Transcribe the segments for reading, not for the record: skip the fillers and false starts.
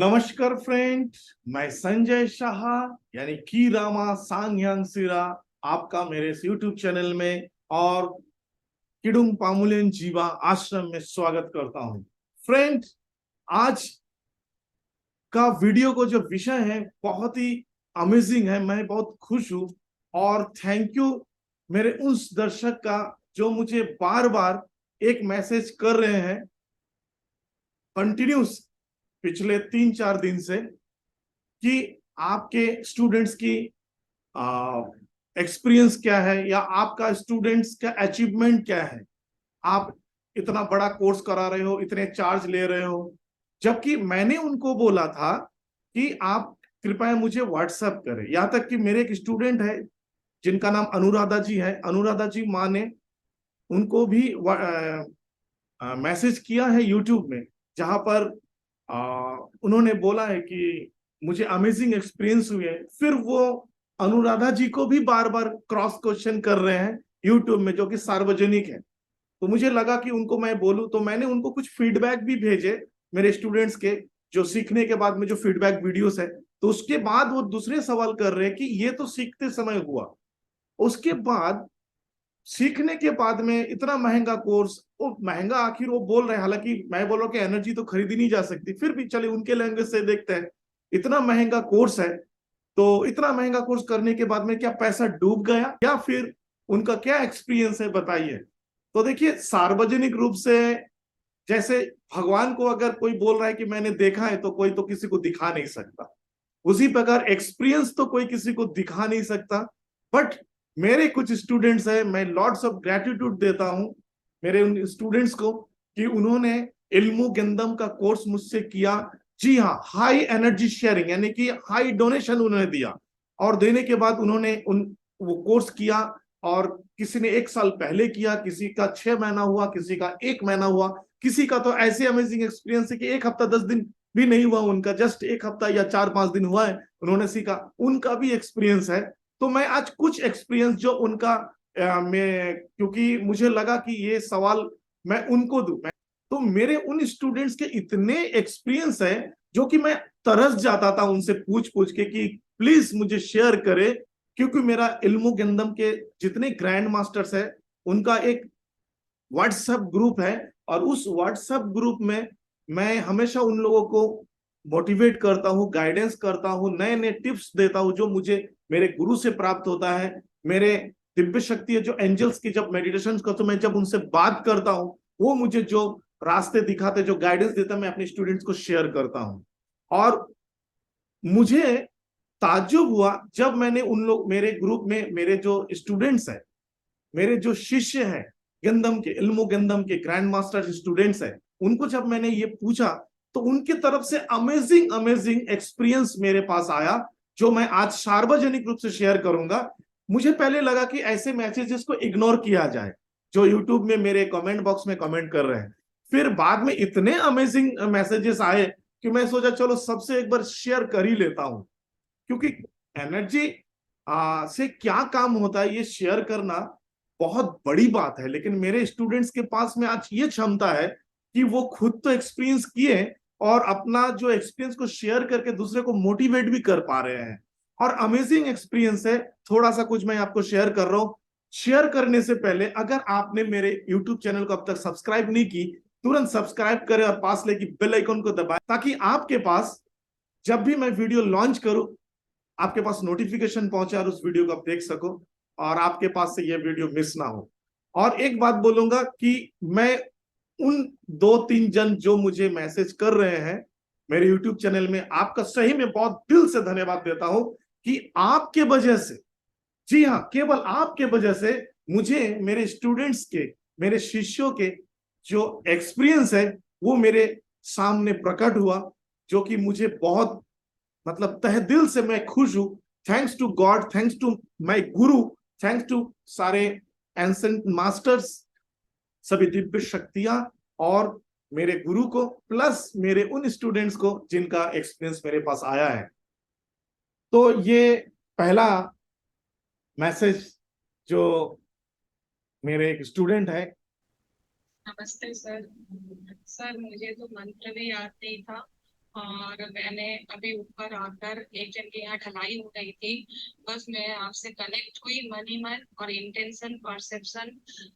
नमस्कार फ्रेंड, मैं संजय शाह यानी की रामा सांग्यांग सिरा आपका मेरे इस यूट्यूब चैनल में और किडुंग पामुलेन जीवा आश्रम में स्वागत करता हूं। फ्रेंड, आज का वीडियो को जो विषय है बहुत ही अमेजिंग है। मैं बहुत खुश हूं और थैंक यू मेरे उस दर्शक का जो मुझे बार बार एक मैसेज कर रहे हैं कंटिन्यूस पिछले 3-4 दिन से कि आपके स्टूडेंट्स की एक्सपीरियंस क्या है या आपका स्टूडेंट्स का अचीवमेंट क्या है। आप इतना बड़ा कोर्स करा रहे हो, इतने चार्ज ले रहे हो, जबकि मैंने उनको बोला था कि आप कृपया मुझे व्हाट्सएप करें। यहाँ तक कि मेरे एक स्टूडेंट है जिनका नाम अनुराधा जी है। अनुराधा जी माँ ने उनको भी मैसेज किया है यूट्यूब में, जहां पर उन्होंने बोला है कि मुझे अमेजिंग एक्सपीरियंस हुए। फिर वो अनुराधा जी को भी बार बार क्रॉस क्वेश्चन कर रहे हैं यूट्यूब में, जो कि सार्वजनिक है। तो मुझे लगा कि उनको मैं बोलूं, तो मैंने उनको कुछ फीडबैक भी भेजे मेरे स्टूडेंट्स के, जो सीखने के बाद में जो फीडबैक वीडियोस है। तो उसके बाद वो दूसरे सवाल कर रहे हैं कि ये तो सीखते समय हुआ, उसके बाद सीखने के बाद में इतना महंगा कोर्स, वो महंगा आखिर वो बोल रहे हैं। हालांकि मैं बोल रहा हूँ कि एनर्जी तो खरीदी नहीं जा सकती, फिर भी चले उनके लैंग्वेज से देखते हैं। इतना महंगा कोर्स है, तो इतना महंगा कोर्स करने के बाद में क्या पैसा डूब गया या फिर उनका क्या एक्सपीरियंस है, बताइए। तो देखिए, सार्वजनिक रूप से जैसे भगवान को अगर कोई बोल रहा है कि मैंने देखा है, तो कोई तो किसी को दिखा नहीं सकता। उसी प्रकार एक्सपीरियंस तो कोई किसी को दिखा नहीं सकता। बट मेरे कुछ स्टूडेंट्स हैं, मैं लॉट्स ऑफ ग्रेटिट्यूड देता हूं मेरे उन स्टूडेंट्स को कि उन्होंने इल्मु गंदम का कोर्स मुझसे किया। जी हाँ, हाई एनर्जी शेयरिंग यानी कि हाई डोनेशन उन्होंने दिया, और देने के बाद उन्होंने वो कोर्स किया। और किसी ने 1 साल पहले किया, किसी का 6 महीना हुआ, किसी का 1 महीना हुआ, किसी का तो ऐसे अमेजिंग एक्सपीरियंस है कि 1 हफ्ता 10 दिन भी नहीं हुआ उनका, जस्ट 1 हफ्ता या 4-5 दिन हुआ है, उन्होंने सीखा, उनका भी एक्सपीरियंस है। तो मैं आज कुछ एक्सपीरियंस जो उनका मैं, क्योंकि मुझे लगा कि ये सवाल मैं उनको दूं, तो मेरे उन स्टूडेंट्स के इतने एक्सपीरियंस है जो कि मैं तरस जाता था उनसे पूछ पूछ के कि प्लीज मुझे शेयर करें। क्योंकि मेरा इल्मु गंदम के जितने ग्रैंड मास्टर्स है, उनका एक व्हाट्सएप ग्रुप है, और उस व्हाट्सएप ग्रुप में मैं हमेशा उन लोगों को मोटिवेट करता हूँ, गाइडेंस करता हूँ, नए नए टिप्स देता हूँ जो मुझे मेरे गुरु से प्राप्त होता है। मेरे दिव्य शक्ति है जो एंजल्स की, जब मेडिटेशन करता हूँ, मैं जब उनसे बात करता हूँ, वो मुझे जो रास्ते दिखाते, जो गाइडेंस देता, मैं अपने स्टूडेंट्स को शेयर करता हूँ। और मुझे ताज्जुब हुआ जब मैंने उन लोग, मेरे ग्रुप में मेरे जो स्टूडेंट्स हैं, मेरे जो शिष्य हैं, गंदम के, इल्मो गंदम के ग्रैंड मास्टर स्टूडेंट्स हैं, उनको जब मैंने ये पूछा, तो उनकी तरफ से अमेजिंग अमेजिंग एक्सपीरियंस मेरे पास आया, जो मैं आज सार्वजनिक रूप से शेयर करूंगा। मुझे पहले लगा कि ऐसे मैसेजेस को इग्नोर किया जाए जो यूट्यूब में मेरे कमेंट बॉक्स में कमेंट कर रहे हैं। फिर बाद में इतने अमेजिंग मैसेजेस आए कि मैं सोचा चलो सबसे एक बार शेयर कर ही लेता हूं। क्योंकि एनर्जी से क्या काम होता है ये शेयर करना बहुत बड़ी बात है, लेकिन मेरे स्टूडेंट्स के पास में आज ये क्षमता है कि वो खुद तो एक्सपीरियंस किए और अपना जो एक्सपीरियंस को शेयर करके दूसरे को मोटिवेट भी कर पा रहे हैं। और अमेजिंग एक्सपीरियंस है। थोड़ा सा कुछ मैं आपको शेयर कर रहा हूं। शेयर करने से पहले अगर आपने मेरे यूट्यूब चैनल को अब तक सब्सक्राइब नहीं की, तुरंत सब्सक्राइब करें और पास लेके बेल आइकन को दबाएं, ताकि आपके पास जब भी मैं वीडियो लॉन्च करूं, आपके पास नोटिफिकेशन पहुंचे और उस वीडियो को आप देख सको, और आपके पास से ये वीडियो मिस ना हो। और एक बात बोलूंगा कि मैं उन 2-3 जन जो मुझे मैसेज कर रहे हैं मेरे यूट्यूब चैनल में, आपका सही में बहुत दिल से धन्यवाद देता हूं कि आपके वजह से, जी हाँ, केवल आपके वजह से मुझे मेरे स्टूडेंट्स के, मेरे शिष्यों के जो एक्सपीरियंस है वो मेरे सामने प्रकट हुआ, जो कि मुझे बहुत, मतलब तहे दिल से मैं खुश हूं। Thanks to God, thanks to my guru, thanks to सारे एंसेंट मास्टर्स, सभी दिव्य शक्तियां, और मेरे गुरु को, प्लस मेरे उन स्टूडेंट्स को जिनका एक्सपीरियंस मेरे पास आया है। तो ये पहला मैसेज जो मेरे एक स्टूडेंट है। नमस्ते सर। सर मुझे तो मंत्र भी याद नहीं था, और मैंने अभी ऊपर आकर एक जन के यहाँ ढलाई हो गई थी। बस मैं आपसे कनेक्ट हुई मन ही मन, और इंटेंशन परसेप्शन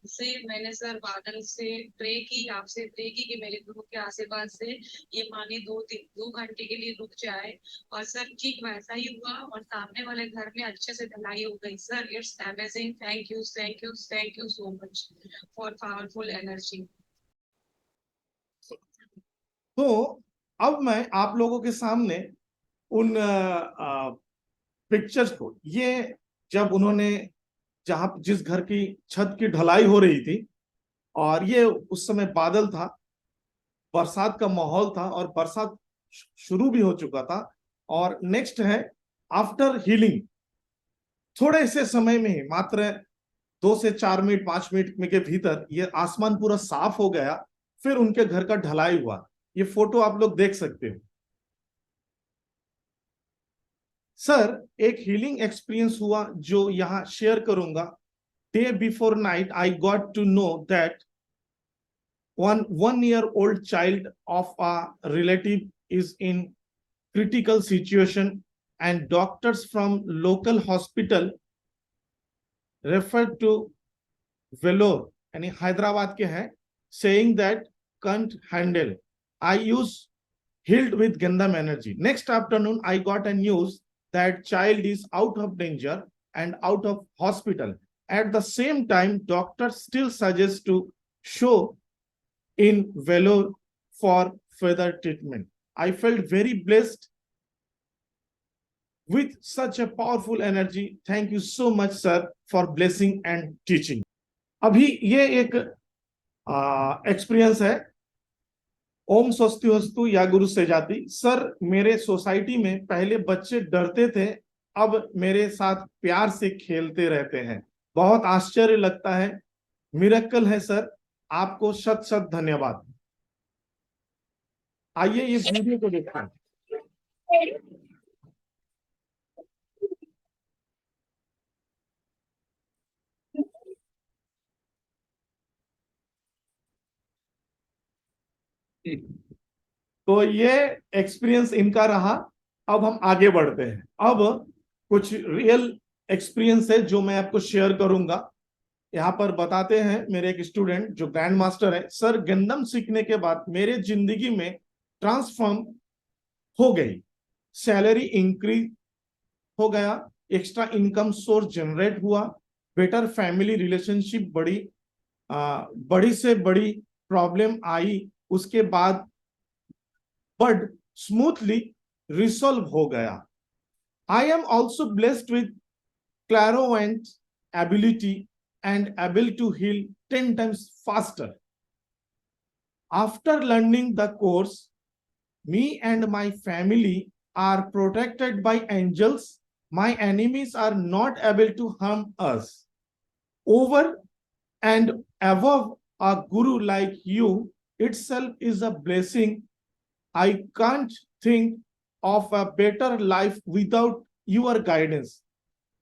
से मैंने सर बादल से प्रे की, आपसे प्रे की कि मेरे गुरु के आशीर्वाद से ये पानी 2 घंटे के लिए रुक जाए। और सर ठीक वैसा ही हुआ, और सामने वाले घर में अच्छे से ढलाई हो गई। Sir it's amazing, thank you thank you thank you so much for powerful energy. तो अब मैं आप लोगों के सामने उन पिक्चर्स को, ये जब उन्होंने जहां जिस घर की छत की ढलाई हो रही थी, और ये उस समय बादल था, बरसात का माहौल था, और बरसात शुरू भी हो चुका था। और नेक्स्ट है आफ्टर हीलिंग, थोड़े से समय में ही, मात्र 2 से 4 मिनट 5 मिनट में के भीतर ये आसमान पूरा साफ हो गया। फिर उनके घर का ढलाई हुआ। ये फोटो आप लोग देख सकते हो। सर, एक हीलिंग एक्सपीरियंस हुआ जो यहां शेयर करूंगा। Day before night I got to know that one year old child of a relative is in critical situation, and doctors from local hospital referred to Vellore यानी हैदराबाद के हैं, saying that can't handle. I use healed with Gandham energy. Next afternoon, I got a news that child is out of danger and out of hospital. At the same time, doctors still suggest to show in Vellore for further treatment. I felt very blessed with such a powerful energy. Thank you so much, sir, for blessing and teaching. अभी ये एक experience है। ओम स्वस्ति वस्तु या गुरु से जाति। Sir, मेरे सोसाइटी में पहले बच्चे डरते थे, अब मेरे साथ प्यार से खेलते रहते हैं। बहुत आश्चर्य लगता है, मिरेकल है सर। आपको शत शत धन्यवाद। आइए इस वीडियो को देखते हैं। तो ये एक्सपीरियंस इनका रहा। अब हम आगे बढ़ते हैं। अब कुछ रियल एक्सपीरियंस है जो मैं आपको शेयर करूंगा। यहाँ पर बताते हैं मेरे एक स्टूडेंट जो ग्रैंड मास्टर है। सर, गंदम सीखने के बाद मेरे जिंदगी में ट्रांसफॉर्म हो गई। सैलरी इंक्रीज हो गया, एक्स्ट्रा इनकम सोर्स जनरेट हुआ, बेटर फैमिली रिलेशनशिप बड़ी से बड़ी प्रॉब्लम आई उसके बाद बट स्मूथली रिसॉल्व हो गया। I am also blessed with clairvoyant ability and able to heal 10 times faster. After learning the course, me and my family are protected by angels. My enemies are not able to harm us. Over and above, a guru like you itself is a blessing. I can't think of a better life without your guidance.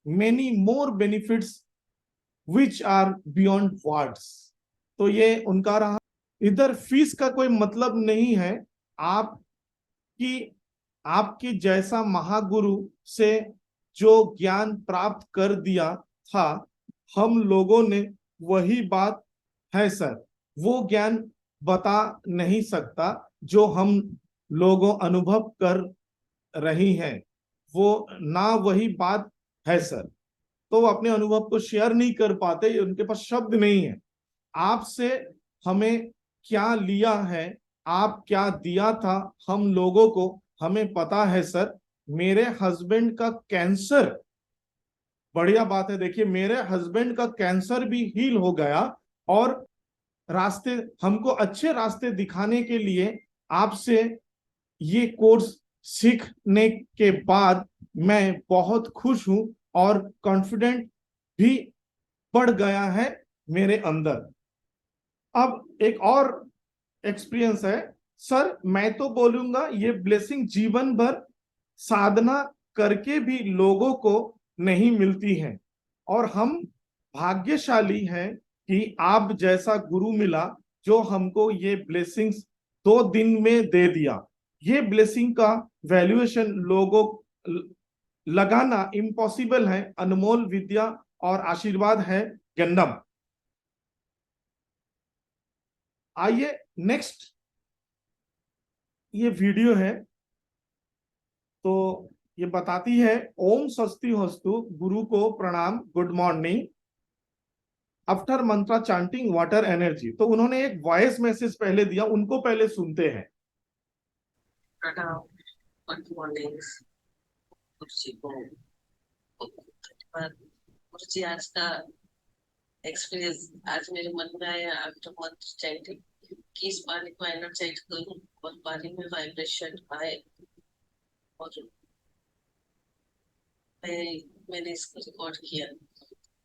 Many more benefits which are beyond words. तो ये उनका रहा। इधर fees का कोई मतलब नहीं है। आपकी आपकी जैसा महागुरु से जो ज्ञान प्राप्त कर दिया था, हम लोगों ने वही बात है सर। वो ज्ञान बता नहीं सकता जो हम लोगों अनुभव कर रही हैं। वो ना वही बात है सर। तो वो अपने अनुभव को शेयर नहीं कर पाते, उनके पास शब्द नहीं है। आपसे हमें क्या लिया है, आप क्या दिया था हम लोगों को, हमें पता है सर। मेरे हस्बैंड का कैंसर, बढ़िया बात है। देखिए, मेरे हस्बैंड का कैंसर भी हील हो गया, और रास्ते, हमको अच्छे रास्ते दिखाने के लिए आपसे ये कोर्स सीखने के बाद मैं बहुत खुश हूं, और कॉन्फिडेंट भी बढ़ गया है मेरे अंदर। अब एक और एक्सपीरियंस है। सर, मैं तो बोलूंगा ये ब्लेसिंग जीवन भर साधना करके भी लोगों को नहीं मिलती है, और हम भाग्यशाली हैं कि आप जैसा गुरु मिला जो हमको ये ब्लेसिंग्स 2 दिन में दे दिया। ये ब्लेसिंग का वैल्यूएशन लोगों लगाना इम्पॉसिबल है। अनमोल विद्या और आशीर्वाद है गंडम। आइए नेक्स्ट, ये वीडियो है तो ये बताती है, ओम स्वस्ति हस्तु, गुरु को प्रणाम, गुड मॉर्निंग, आफ्टर मंत्रा चांटिंग वाटर एनर्जी। तो उन्होंने एक वॉइस मैसेज पहले दिया, उनको पहले सुनते हैं। प्रणाम, गुड मॉर्निंग गुरुजी को। गुरुजी आज का एक्सपीरियंस आज मेरे मन में आया आफ्टर मंत्र चैंटिंग कि इस पानी को एनर्जाइज करूं और पानी में वाइब्रेशन आए, और मैंने इसको रिकॉर्ड किया।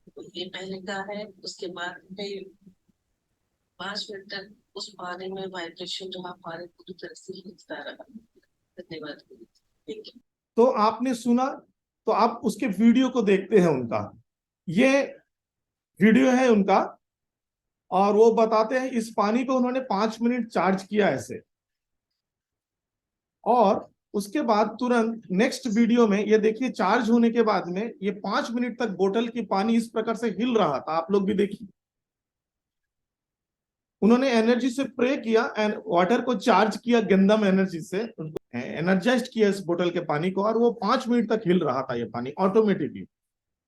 तो ये पहले का है। उसके बाद में 5 मिनट तक उस पानी में वाइब्रेशन रहा, पानी पूरी तरह से हिलता रहा। धन्यवाद गुरुजी। तो आपने सुना, तो आप उसके वीडियो को देखते हैं उनका। ये वीडियो है उनका, और वो बताते हैं इस पानी को उन्होंने 5 मिनट चार्ज किया ऐसे, और उसके बाद तुरंत नेक्स्ट वीडियो में ये देखिए, चार्ज होने के बाद में ये 5 मिनट तक बोतल की पानी इस प्रकार से हिल रहा था। आप लोग भी देखिए, उन्होंने एनर्जी से प्रे किया एंड वाटर को चार्ज किया, गंदम एनर्जी से एनर्जाइज किया इस बोतल के पानी को, और वो 5 मिनट तक हिल रहा था ये पानी ऑटोमेटिकली।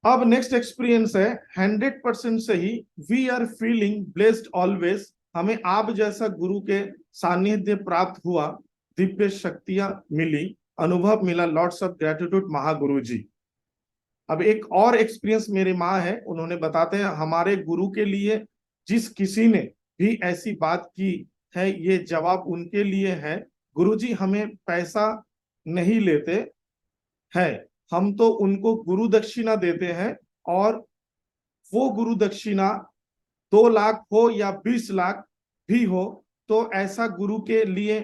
अब नेक्स्ट एक्सपीरियंस है 100% सही। We are feeling blessed always. हमें आप जैसा गुरु के सानिध्य प्राप्त हुआ, दिव्य शक्तियां मिली, अनुभव मिला, लॉट्स ऑफ ग्रेटिट्यूड महागुरु जी। अब एक और एक्सपीरियंस मेरी माँ है, उन्होंने बताते हैं, हमारे गुरु के लिए जिस किसी ने भी ऐसी बात की है, ये जवाब उनके लिए है। गुरुजी हमें पैसा नहीं लेते हैं, हम तो उनको गुरु दक्षिणा देते हैं, और वो गुरु दक्षिणा 2 लाख हो या 20 लाख भी हो, तो ऐसा गुरु के लिए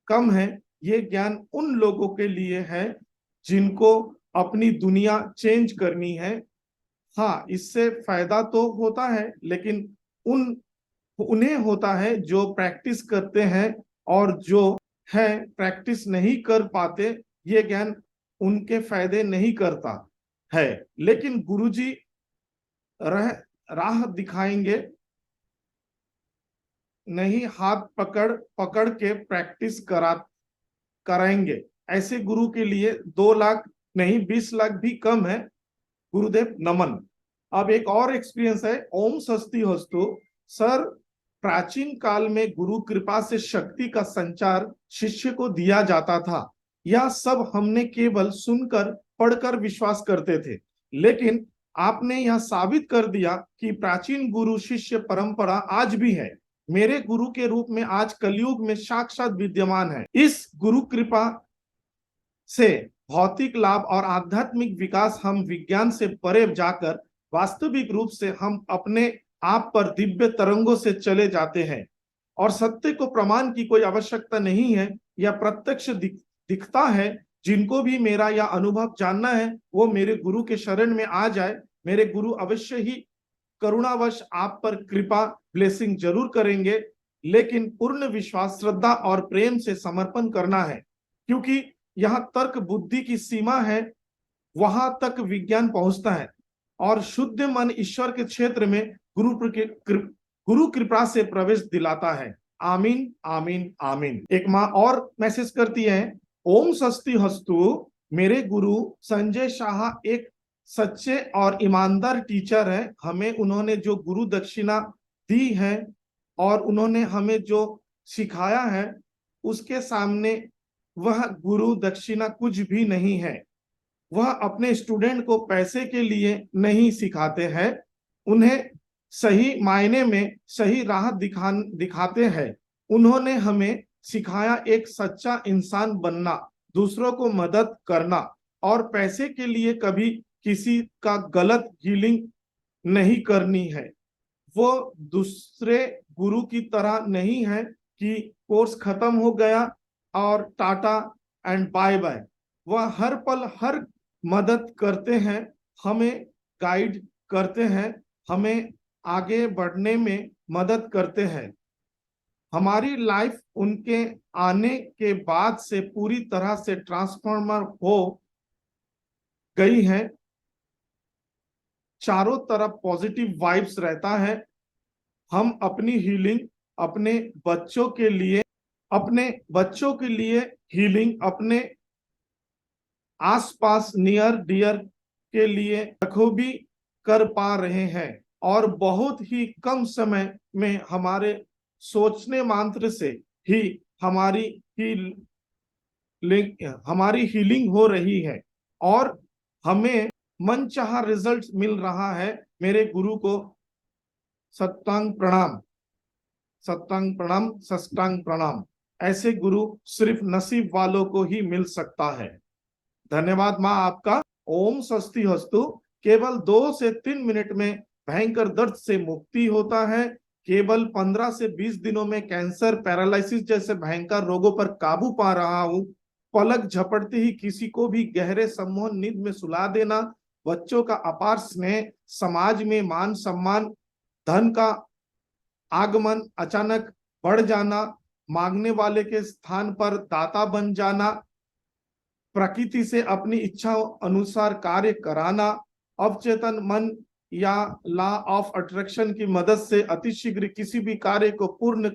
कम है। ये ज्ञान उन लोगों के लिए है जिनको अपनी दुनिया चेंज करनी है। हाँ, इससे फायदा तो होता है, लेकिन उन्हें होता है जो प्रैक्टिस करते हैं, और जो है प्रैक्टिस नहीं कर पाते, ये ज्ञान उनके फायदे नहीं करता है। लेकिन गुरुजी राह दिखाएंगे नहीं, हाथ पकड़ पकड़ के प्रैक्टिस कराएंगे। ऐसे गुरु के लिए 2 लाख नहीं 20 लाख भी कम है। गुरुदेव नमन। अब एक और एक्सपीरियंस है, ओम स्वस्ति हस्तु। सर, प्राचीन काल में गुरु कृपा से शक्ति का संचार शिष्य को दिया जाता था। यह सब हमने केवल सुनकर पढ़कर विश्वास करते थे, लेकिन आपने यह साबित कर दिया कि प्राचीन गुरु शिष्य परंपरा आज भी है, मेरे गुरु के रूप में आज कलयुग में साक्षात विद्यमान है। इस गुरु कृपा से भौतिक लाभ और आध्यात्मिक विकास, हम विज्ञान से परे जाकर वास्तविक रूप से हम अपने आप पर दिव्य तरंगों से चले जाते हैं, और सत्य को प्रमाण की कोई आवश्यकता नहीं है। यह प्रत्यक्ष दिखता है। जिनको भी मेरा यह अनुभव जानना है, वो मेरे गुरु के शरण में आ जाए। मेरे गुरु अवश्य ही करुणावश आप पर कृपा ब्लेसिंग जरूर करेंगे, लेकिन पूर्ण विश्वास, श्रद्धा और प्रेम से समर्पण करना है, क्योंकि यहाँ तर्क बुद्धि की सीमा है, वहां तक विज्ञान पहुंचता है, और शुद्ध मन ईश्वर के क्षेत्र में गुरु कृपा से प्रवेश दिलाता है। आमीन आमीन आमीन। एक माँ और मैसेज करती है, ओम स्वस्ति हस्तु। मेरे गुरु संजय शाह एक सच्चे और ईमानदार टीचर है। हमें उन्होंने जो गुरु दक्षिणा दी है और उन्होंने हमें जो सिखाया है, उसके सामने वह गुरु दक्षिणा कुछ भी नहीं है। वह अपने स्टूडेंट को पैसे के लिए नहीं सिखाते हैं, उन्हें सही मायने में सही राह दिखाते हैं। उन्होंने हमें सिखाया एक सच्चा इंसान बनना, दूसरों को मदद करना, और पैसे के लिए कभी किसी का गलत डीलिंग नहीं करनी है। वो दूसरे गुरु की तरह नहीं है कि कोर्स खत्म हो गया और टाटा एंड बाय बाय। वह हर पल हर मदद करते हैं, हमें गाइड करते हैं, हमें आगे बढ़ने में मदद करते हैं। हमारी लाइफ उनके आने के बाद से पूरी तरह से ट्रांसफॉर्मर हो गई है। चारों तरफ पॉजिटिव वाइब्स रहता है। हम अपनी हीलिंग अपने बच्चों के लिए हीलिंग अपने आसपास नियर डियर के लिए बखूबी कर पा रहे हैं और बहुत ही कम समय में हमारे सोचने मात्र से ही हमारी हीलिंग हो रही है और हमें मनचाहा रिजल्ट मिल रहा है। मेरे गुरु को सत्तांग प्रणाम, सत्तांग प्रणाम, सष्टांग प्रणाम। ऐसे गुरु सिर्फ नसीब वालों को ही मिल सकता है। धन्यवाद माँ आपका। ओम स्वस्ति हस्तु। केवल 2 से 3 मिनट में भयंकर दर्द से मुक्ति होता है। केवल 15 से 20 दिनों में कैंसर, पैरालिसिस जैसे भयंकर रोगों पर काबू पा रहा हूं। पलक झपटते ही किसी को भी गहरे सम्मोहन नींद में सुला देना, बच्चों का अपार स्नेह, समाज में मान सम्मान, धन का आगमन अचानक बढ़ जाना, मांगने वाले के स्थान पर दाता बन जाना, प्रकृति से अपनी इच्छा अनुसार कार्य कराना, अवचेतन मन या लॉ ऑफ अट्रैक्शन की मदद से अतिशीघ्र किसी भी कार्य को पूर्ण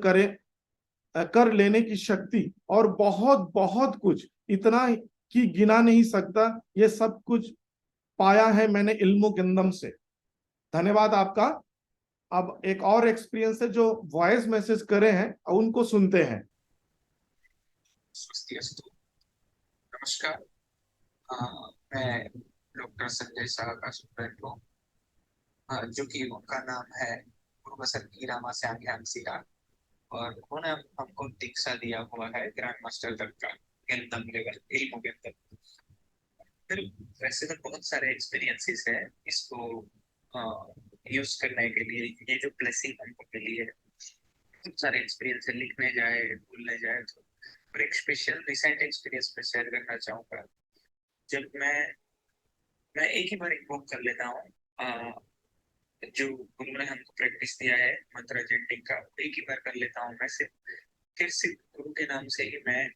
कर लेने की शक्ति और बहुत बहुत कुछ, इतना कि गिना नहीं सकता। ये सब कुछ पाया है मैंने इल्मो गंदम से। धन्यवाद आपका। अब एक और एक्सपीरियंस है जो वॉइस मैसेज करे हैं, उनको सुनते हैं। नमस्कार, मैं डॉक्टर संजय शाह का स्टूडेंट हूँ, जो कि उनका नाम है प्रोफेसर कीरामा श्याम और उन्होंने हमको दीक्षा दिया हुआ है ग्रैंड मास्टर तक का गंतम लेवल इल्मो गंतम। फिर वैसे तो बहुत सारे एक्सपीरियंसेस है इसको यूज करने के लिए। ये जो ब्लेसिंग हमको मिली है, बहुत सारे एक्सपीरियंस लिखने जाए भूलने जाए तो, और एक स्पेशल रिसेंट एक्सपीरियंस में शेयर करना चाहूंगा। जब मैं एक ही बार इन्वोक कर लेता हूँ, जो गुरु ने हमको प्रैक्टिस दिया है मंत्र चैंटिंग का, एक ही बार कर लेता हूँ मैं फिर सिर्फ गुरु के नाम से ही मैं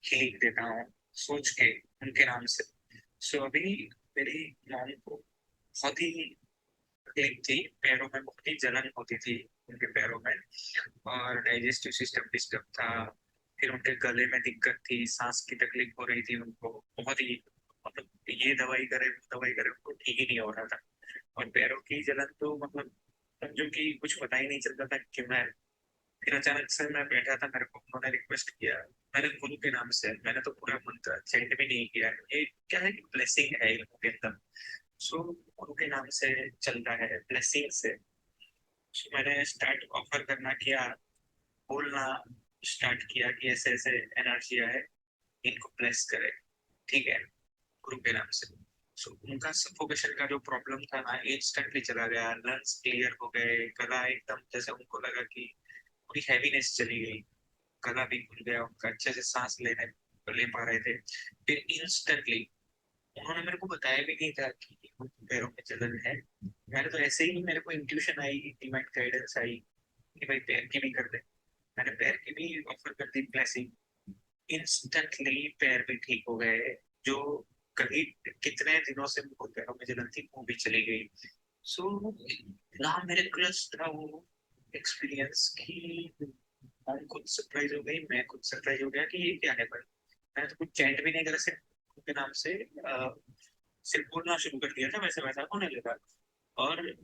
हीलिंग देता हूँ, सोच के उनके नाम से। सो अभी मेरी मॉम को बहुत ही तकलीफ थी, पैरों में बहुत ही जलन होती थी उनके पैरों में, और डाइजेस्टिव सिस्टम डिस्टर्ब था। फिर उनके गले में दिक्कत थी, सांस की तकलीफ हो रही थी उनको बहुत ही, मतलब ये दवाई करे वो दवाई करे उनको ठीक ही नहीं हो रहा था। और पैरों की जलन तो मतलब समझो कि कुछ पता ही नहीं चलता था कि मैं। फिर अचानक से मैं बैठा था, मेरे को उन्होंने रिक्वेस्ट किया, मैंने गुरु के नाम से, मैंने तो पूरा मंत्र चैंट भी नहीं किया, ये क्या है कि ब्लेसिंग है इनके अंदर। सो गुरु के नाम से चल रहा है ब्लेसिंग से। सो मैंने स्टार्ट ऑफर करना किया, बोलना स्टार्ट किया कि ऐसे ऐसे एनर्जिया है, इनको ब्लेस करे, ठीक है, गुरु के नाम से। सो उनका सफोकेशन का जो प्रॉब्लम था ना, इंस्टेंटली चला गया, लंग्स क्लियर हो गए, गला एकदम जैसे उनको लगा कि पूरी हैवीनेस चली गई, गला भी खुल गया उनका, अच्छे से सांस ले पा रहे थे। फिर इंस्टेंटली उन्होंने मेरे को बताया भी नहीं था कि पैरों में जलन है, मैंने तो ऐसे ही, मेरे को इंट्यूशन आई, डिवाइन गाइडेंस आई कि भाई पैर की भी कर दे। मैंने पैर की भी ऑफर कर दी ब्लेसिंग, इंस्टेंटली पैर भी ठीक हो गए। जो कहीं कितने दिनों से मुझे पैरों में जलन थी वो भी चली गई। सो ना मेरे क्लच था वो एक्सपीरियंस की, हम खुद सरप्राइज हो गई, मैं खुद सरप्राइज हो गया कि ये क्या है भाई। मैंने तो कुछ चैंट भी नहीं करा, सिर्फ उनके नाम से सिर्फ बोलना शुरू कर दिया था, वैसे वैसा होने लगा। और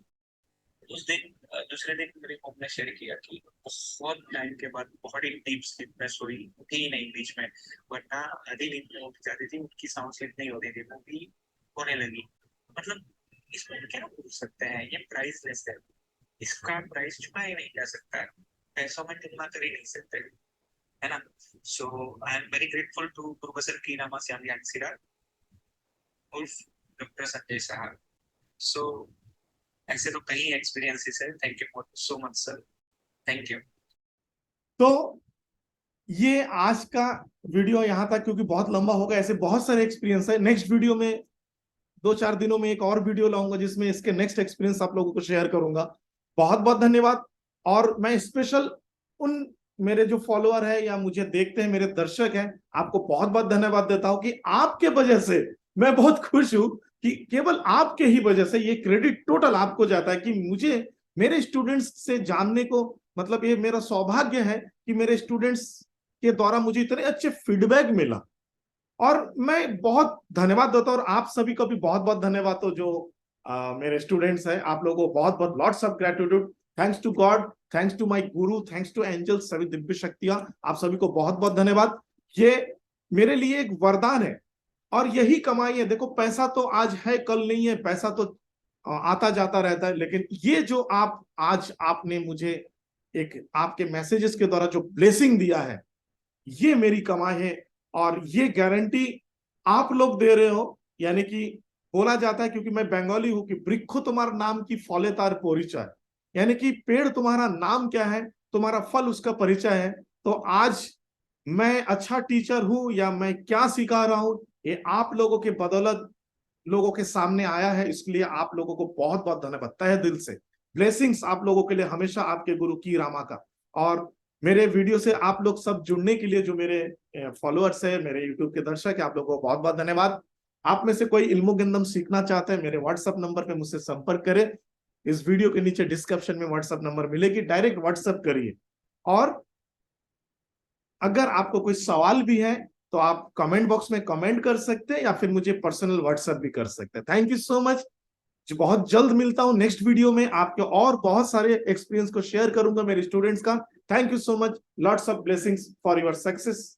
उस दिन दूसरे दिन मेरे मॉम ने शेयर किया कि बहुत टाइम के बाद बहुत ही डीप स्लीप में सोई, उठी ही नहीं बीच में, वरना आधी नींद में उठ जाती थी, उनकी साउंड स्लीप नहीं होती थी, वो भी होने लगी। मतलब इसमें क्या बोल सकते हैं, ये प्राइसलेस है, इसका प्राइस चुकाया नहीं जा सकता, पैसों में तुलना कर ही नहीं सकते, है ना। So I am very grateful to professor कीरामा श्याम उर्फ डॉक्टर संजय शाह। सो ऐसे तो कई एक्सपीरियंसेस है। Thank you so much sir, thank you. तो ये आज का वीडियो यहाँ तक, क्योंकि बहुत लंबा होगा, ऐसे बहुत सारे एक्सपीरियंस है। नेक्स्ट वीडियो में 2-4 दिनों में एक और वीडियो लाऊंगा जिसमें इसके नेक्स्ट एक्सपीरियंस आप लोगों को शेयर करूंगा। बहुत बहुत धन्यवाद। और मैं स्पेशल उन मेरे जो फॉलोअर है या मुझे देखते हैं मेरे दर्शक हैं, आपको बहुत बहुत धन्यवाद देता हूं कि आपके वजह से मैं बहुत खुश हूं कि केवल आपके ही वजह से ये क्रेडिट टोटल आपको जाता है कि मुझे मेरे स्टूडेंट्स से जानने को, मतलब ये मेरा सौभाग्य है कि मेरे स्टूडेंट्स के द्वारा मुझे इतने अच्छे फीडबैक मिला। और मैं बहुत धन्यवाद देता हूं, और आप सभी को भी बहुत बहुत धन्यवाद। तो जो मेरे स्टूडेंट्स हैं, आप लोगों को बहुत बहुत lots of gratitude, thanks to God, thanks to my guru, thanks to angels, सभी दिव्य शक्तियां, आप सभी को बहुत बहुत धन्यवाद। ये मेरे लिए एक वरदान है और यही कमाई है। देखो, पैसा तो आज है कल नहीं है, पैसा तो आता जाता रहता है, लेकिन ये जो आप आज आपने मुझे एक आपके मैसेजेस के द्वारा जो ब्लेसिंग दिया है, ये मेरी कमाई है। और ये गारंटी आप लोग दे रहे हो, यानी कि बोला जाता है, क्योंकि मैं बंगाली हूं, कि वृक्ष तुम्हारा नाम की फले तार परिचय, यानी कि पेड़ तुम्हारा नाम क्या है, तुम्हारा फल उसका परिचय है। तो आज मैं अच्छा टीचर हूं या मैं क्या सिखा रहा हूं, ये आप लोगों के बदौलत लोगों के सामने आया है। इसलिए आप लोगों को बहुत बहुत धन्यवाद, तहे दिल से ब्लेसिंग्स आप लोगों के लिए हमेशा, आपके गुरु की रामा का। और मेरे वीडियो से आप लोग सब जुड़ने के लिए, जो मेरे फॉलोअर्स है, मेरे यूट्यूब के दर्शक है, आप लोगों को बहुत बहुत धन्यवाद। आप में से कोई इल्मुगिंदम सीखना चाहते हैं, मेरे व्हाट्सएप नंबर पे मुझसे संपर्क करें। इस वीडियो के नीचे डिस्क्रिप्शन में व्हाट्सएप नंबर मिलेगी, डायरेक्ट व्हाट्सएप करिए। और अगर आपको कोई सवाल भी है तो आप कमेंट बॉक्स में कमेंट कर सकते हैं या फिर मुझे पर्सनल व्हाट्सएप भी कर सकते हैं। Thank you so much. बहुत जल्द मिलता हूं नेक्स्ट वीडियो में, आपके और बहुत सारे एक्सपीरियंस को शेयर करूंगा मेरे स्टूडेंट्स का। Thank you so much, lots of blessings for your success.